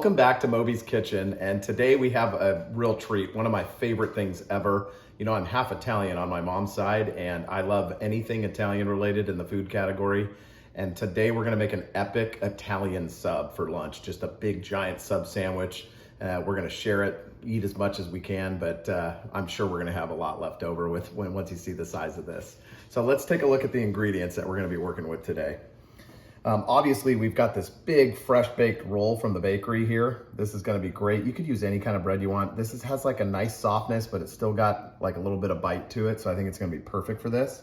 Welcome back to Moby's Kitchen, and today we have a real treat, one of my favorite things ever. You know, I'm half Italian on my mom's side, and I love anything Italian related in the food category. And today we're gonna make an epic Italian sub for lunch, just a big giant sub sandwich. We're gonna share it, eat as much as we can, but I'm sure we're gonna have a lot left over once you see the size of this. So let's take a look at the ingredients that we're gonna be working with today. Obviously, we've got this big fresh baked roll from the bakery here. This is gonna be great. You could use any kind of bread you want. Has like a nice softness, but it's still got like a little bit of bite to it. So I think it's gonna be perfect for this.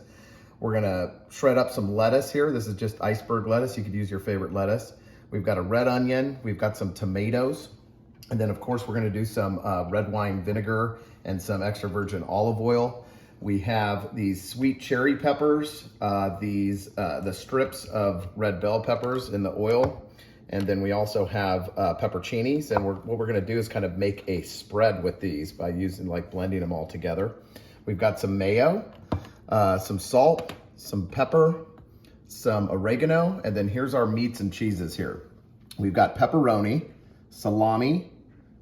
We're gonna shred up some lettuce here. This is just iceberg lettuce. You could use your favorite lettuce. We've got a red onion. We've got some tomatoes. And then of course, we're gonna do some red wine vinegar and some extra virgin olive oil. We have these sweet cherry peppers, the strips of red bell peppers in the oil. And then we also have pepperoncinis. And what we're gonna do is kind of make a spread with these by blending them all together. We've got some mayo, some salt, some pepper, some oregano, and then here's our meats and cheeses here. We've got pepperoni, salami,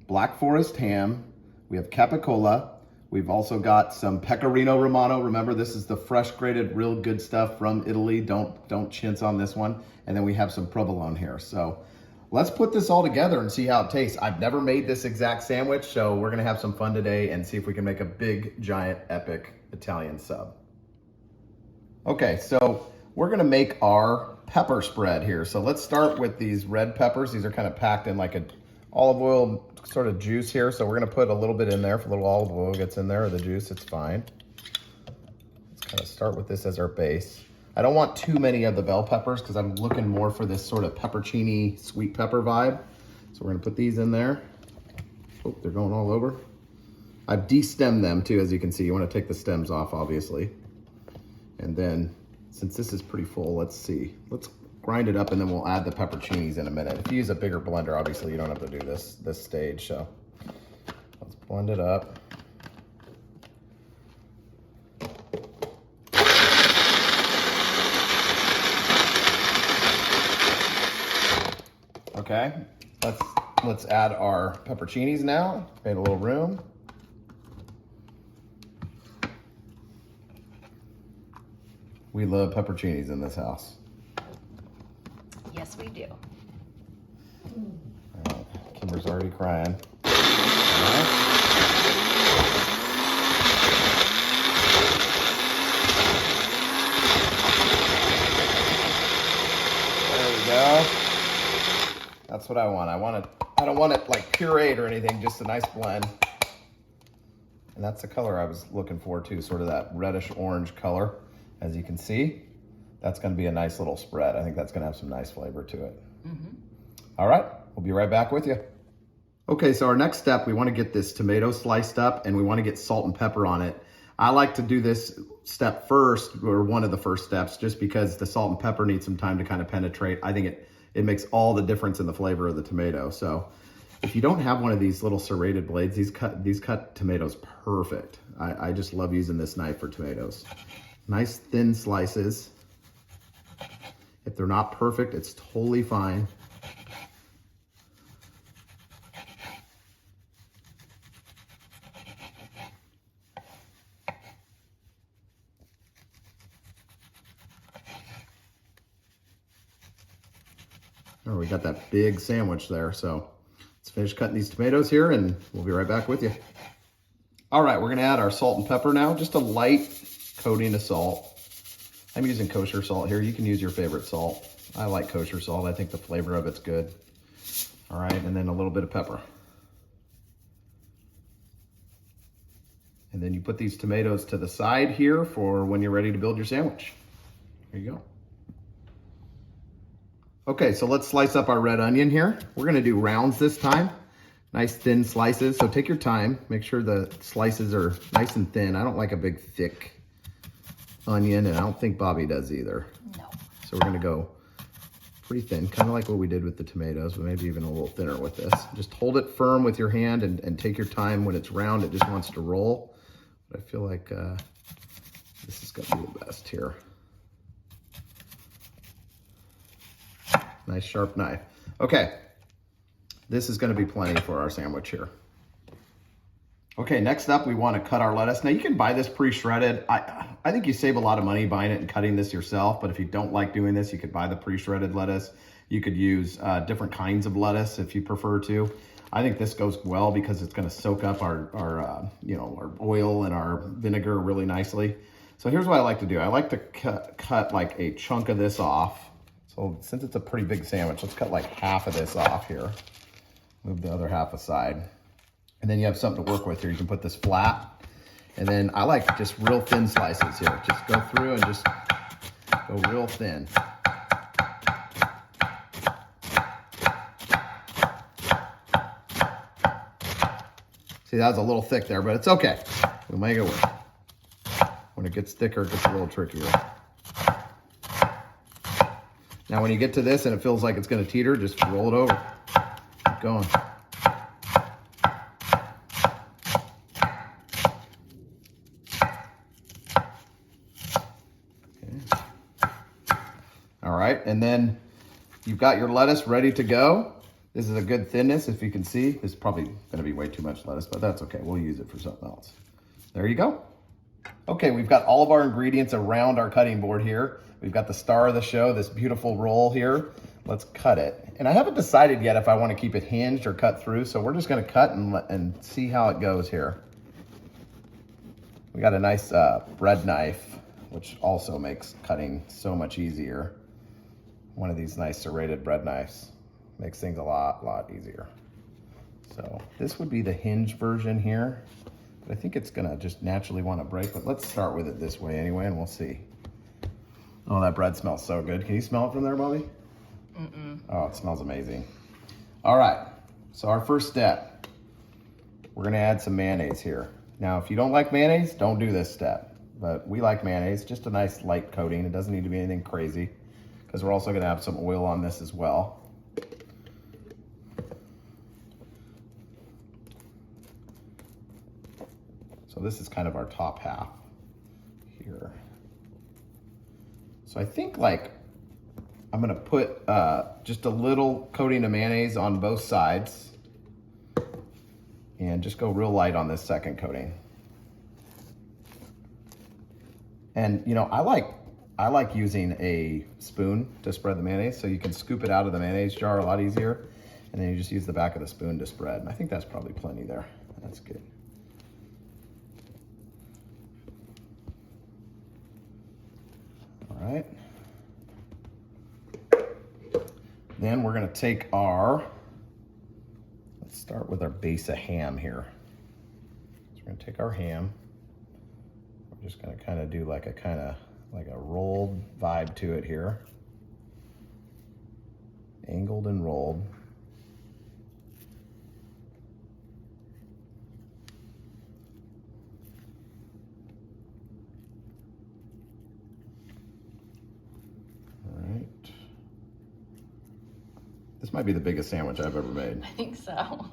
black forest ham, we have capicola. We've also got some Pecorino Romano. Remember, this is the fresh grated, real good stuff from Italy. Don't chintz on this one. And then we have some Provolone here. So let's put this all together and see how it tastes. I've never made this exact sandwich, so we're gonna have some fun today and see if we can make a big, giant, epic Italian sub. Okay, so we're gonna make our pepper spread here. So let's start with these red peppers. These are kind of packed in like an olive oil sort of juice here. So we're gonna put a little bit in there. If a little olive oil gets in there, or the juice, it's fine. Let's kind of start with this as our base. I don't want too many of the bell peppers because I'm looking more for this sort of peppercini sweet pepper vibe. So we're gonna put these in there. Oh, they're going all over. I've de-stemmed them too, as you can see. You wanna take the stems off, obviously. And then, since this is pretty full, let's grind it up and then we'll add the pepperoncinis in a minute. If you use a bigger blender, obviously you don't have to do this stage, so let's blend it up. Okay, let's add our pepperoncinis now. Made a little room. We love pepperoncinis in this house. Yes, we do. All right. Kimber's already crying. All right. There we go. That's what I want. I don't want it like pureed or anything, just a nice blend. And that's the color I was looking for too, sort of that reddish orange color. As you can see, that's gonna be a nice little spread. I think that's gonna have some nice flavor to it. Mm-hmm. All right, we'll be right back with you. Okay, so our next step, we wanna get this tomato sliced up and we wanna get salt and pepper on it. I like to do this step first, or one of the first steps, just because the salt and pepper need some time to kind of penetrate. I think it makes all the difference in the flavor of the tomato. So if you don't have one of these little serrated blades, these cut tomatoes perfect. I just love using this knife for tomatoes. Nice thin slices. If they're not perfect, it's totally fine. Oh, we got that big sandwich there. So let's finish cutting these tomatoes here and we'll be right back with you. All right, we're gonna add our salt and pepper now, just a light coating of salt. I'm using kosher salt here. You can use your favorite salt. I like kosher salt. I think the flavor of it's good. All right, and then a little bit of pepper. And then you put these tomatoes to the side here for when you're ready to build your sandwich. Here you go. Okay, so let's slice up our red onion here. We're gonna do rounds this time. Nice thin slices, so take your time. Make sure the slices are nice and thin. I don't like a big thick onion, and I don't think Bobby does either. No. So we're gonna go pretty thin, kind of like what we did with the tomatoes, but maybe even a little thinner with this. Just hold it firm with your hand and take your time. When it's round, it just wants to roll. But I feel like this is gonna be the best here. Nice sharp knife. Okay, This is going to be plenty for our sandwich here. Okay, next up we want to cut our lettuce. Now you can buy this pre-shredded. I think you save a lot of money buying it and cutting this yourself, but if you don't like doing this, you could buy the pre-shredded lettuce. You could use different kinds of lettuce if you prefer to. I think this goes well because it's going to soak up our oil and our vinegar really nicely. So here's what I like to do. I like to cut like a chunk of this off. So since it's a pretty big sandwich, let's cut like half of this off here. Move the other half aside. And then you have something to work with here. You can put this flat. And then I like just real thin slices here. Just go through and just go real thin. See, that was a little thick there, but it's okay. We'll make it work. When it gets thicker, it gets a little trickier. Now, when you get to this and it feels like it's going to teeter, just roll it over. Keep going. All right, and then you've got your lettuce ready to go. This is a good thinness, if you can see. This is probably gonna be way too much lettuce, but that's okay. We'll use it for something else. There you go. Okay, we've got all of our ingredients around our cutting board here. We've got the star of the show, this beautiful roll here. Let's cut it. And I haven't decided yet if I wanna keep it hinged or cut through, so we're just gonna cut and see how it goes here. We got a nice bread knife, which also makes cutting so much easier. One of these nice serrated bread knives makes things a lot easier. So this would be the hinge version here, but I think it's gonna just naturally want to break, but let's start with it this way anyway, and we'll see. Oh, that bread smells so good. Can you smell it from there, Bobby? Oh, it smells amazing. All right, so our first step, we're gonna add some mayonnaise here. Now, if you don't like mayonnaise, don't do this step, but we like mayonnaise, just a nice light coating. It doesn't need to be anything crazy, because we're also gonna have some oil on this as well. So this is kind of our top half here. So I think like I'm gonna put just a little coating of mayonnaise on both sides and just go real light on this second coating. And you know, I like using a spoon to spread the mayonnaise, so you can scoop it out of the mayonnaise jar a lot easier, and then you just use the back of the spoon to spread. And I think that's probably plenty there. That's good. All right. Then we're gonna take let's start with our base of ham here. So we're gonna take our ham. We're just gonna kind of do like a rolled vibe to it here. Angled and rolled. This might be the biggest sandwich I've ever made. I think so.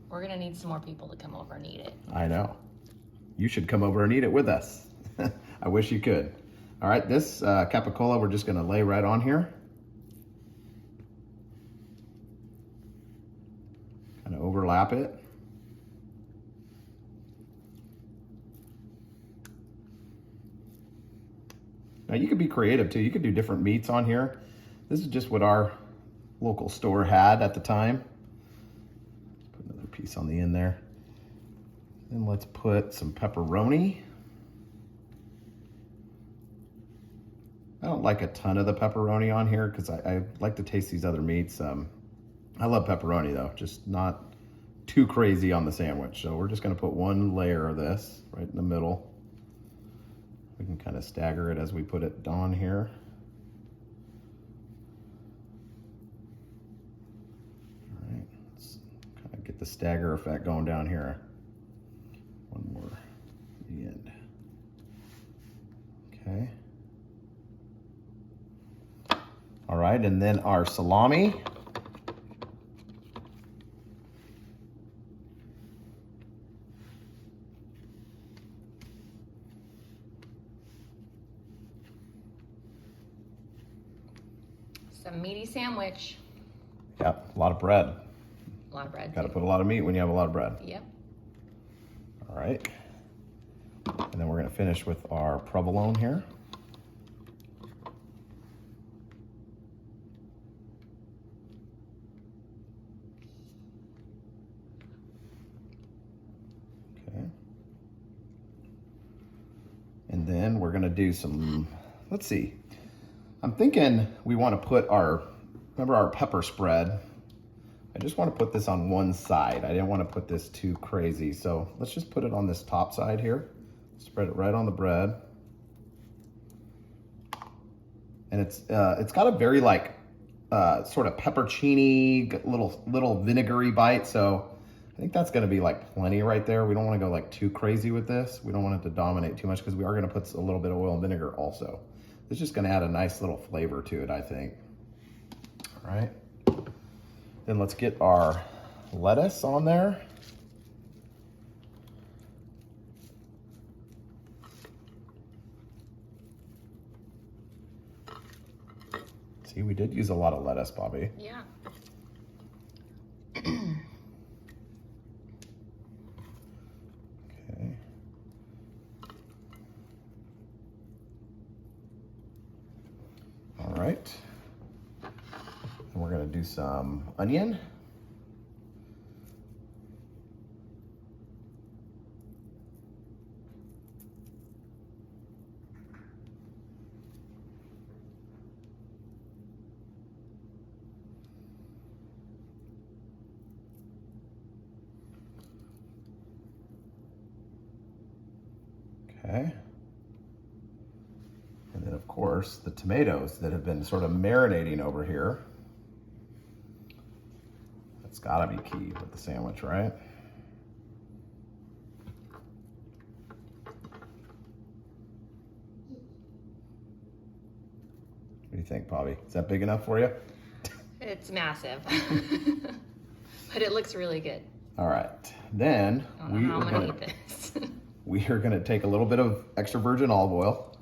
We're gonna need some more people to come over and eat it. I know. You should come over and eat it with us. I wish you could. All right, this capicola we're just gonna lay right on here. Kind of overlap it. Now you could be creative too. You could do different meats on here. This is just what our local store had at the time. Put another piece on the end there. Then let's put some pepperoni. I don't like a ton of the pepperoni on here because I like to taste these other meats. I love pepperoni though, just not too crazy on the sandwich. So we're just gonna put one layer of this right in the middle. We can kind of stagger it as we put it on here. All right, let's kind of get the stagger effect going down here. One more at the end. Okay. All right, and then our salami. It's a meaty sandwich. Yep, a lot of bread. A lot of bread. Got to put a lot of meat when you have a lot of bread. Yep. All right. And then we're going to finish with our provolone here. Okay. And then we're going to do some, let's see. I'm thinking we want to put remember our pepper spread? I just want to put this on one side. I didn't want to put this too crazy. So let's just put it on this top side here. Spread it right on the bread. And it's got a very like sort of pepperoncini, little vinegary bite. So I think that's gonna be like plenty right there. We don't want to go like too crazy with this. We don't want it to dominate too much because we are gonna put a little bit of oil and vinegar also. It's just gonna add a nice little flavor to it, I think. All right. Then let's get our lettuce on there. See, we did use a lot of lettuce, Bobby. Yeah. Okay. All right. And we're gonna do some onion. Okay. And then of course the tomatoes that have been sort of marinating over here. That's gotta be key with the sandwich, right? What do you think, Bobby? Is that big enough for you? It's massive. But it looks really good. All right. Then I don't know how I'm gonna eat this. we are gonna take a little bit of extra virgin olive oil,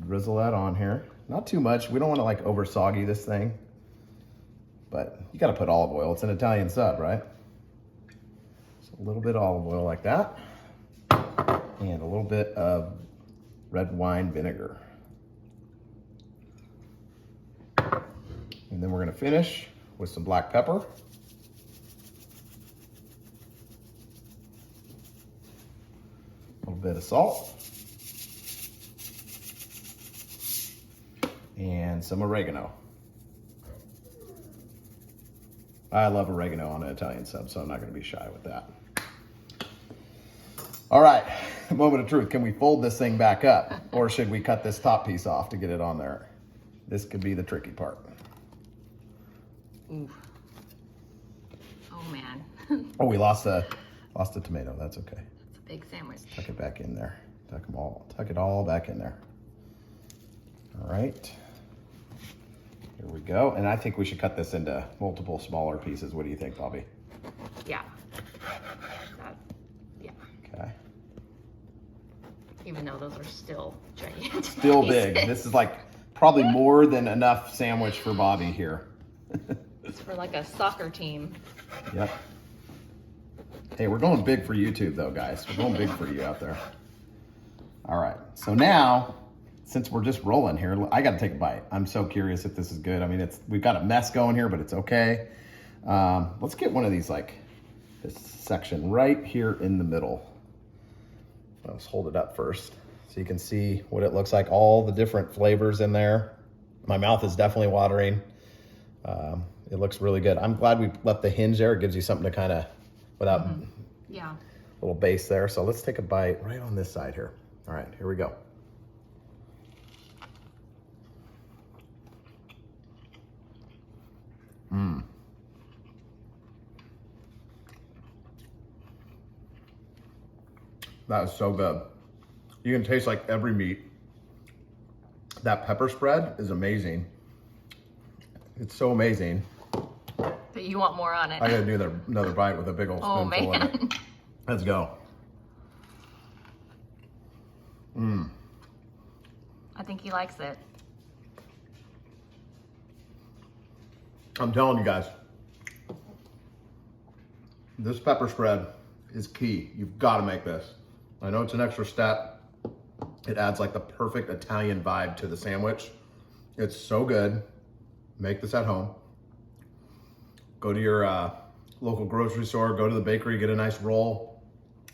drizzle that on here. Not too much. We don't want to like over soggy this thing, but you got to put olive oil. It's an Italian sub, right? So a little bit of olive oil like that, and a little bit of red wine vinegar. And then we're gonna finish with some black pepper. A little bit of salt. And some oregano. I love oregano on an Italian sub, so I'm not gonna be shy with that. All right, moment of truth. Can we fold this thing back up? Or should we cut this top piece off to get it on there? This could be the tricky part. Ooh. Oh man. Oh, we lost the tomato. That's okay. It's a big sandwich. Tuck it back in there. Tuck it all back in there. All right. Here we go. And I think we should cut this into multiple smaller pieces. What do you think, Bobby? Yeah. Yeah. Okay. Even though those are still gigantic. Still big. This is like probably more than enough sandwich for Bobby here. It's for like a soccer team. Yep. Hey, we're going big for YouTube though, guys. We're going big for you out there. All right. So now, since we're just rolling here, I got to take a bite. I'm so curious if this is good. I mean, we've got a mess going here, but it's okay. Let's get one of these, like this section right here in the middle. Let's hold it up first so you can see what it looks like, all the different flavors in there. My mouth is definitely watering. It looks really good. I'm glad we left the hinge there. It gives you something to kind of, without Yeah. a little base there. So let's take a bite right on this side here. All right, here we go. That is so good. You can taste like every meat. That pepper spread is amazing. It's so amazing. But you want more on it. I gotta do another bite with a big old Oh spoonful in it. man. Let's go. I think he likes it. I'm telling you guys, this pepper spread is key. You've got to make this. I know it's an extra step. It adds like the perfect Italian vibe to the sandwich. It's so good. Make this at home. Go to your local grocery store, go to the bakery, get a nice roll,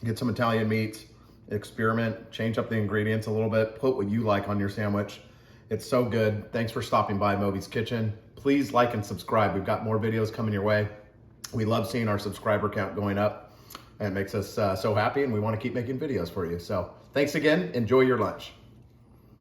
get some Italian meats, experiment, change up the ingredients a little bit, put what you like on your sandwich. It's so good. Thanks for stopping by Moby's Kitchen. Please like and subscribe. We've got more videos coming your way. We love seeing our subscriber count going up. It makes us so happy, and we want to keep making videos for you. So thanks again. Enjoy your lunch.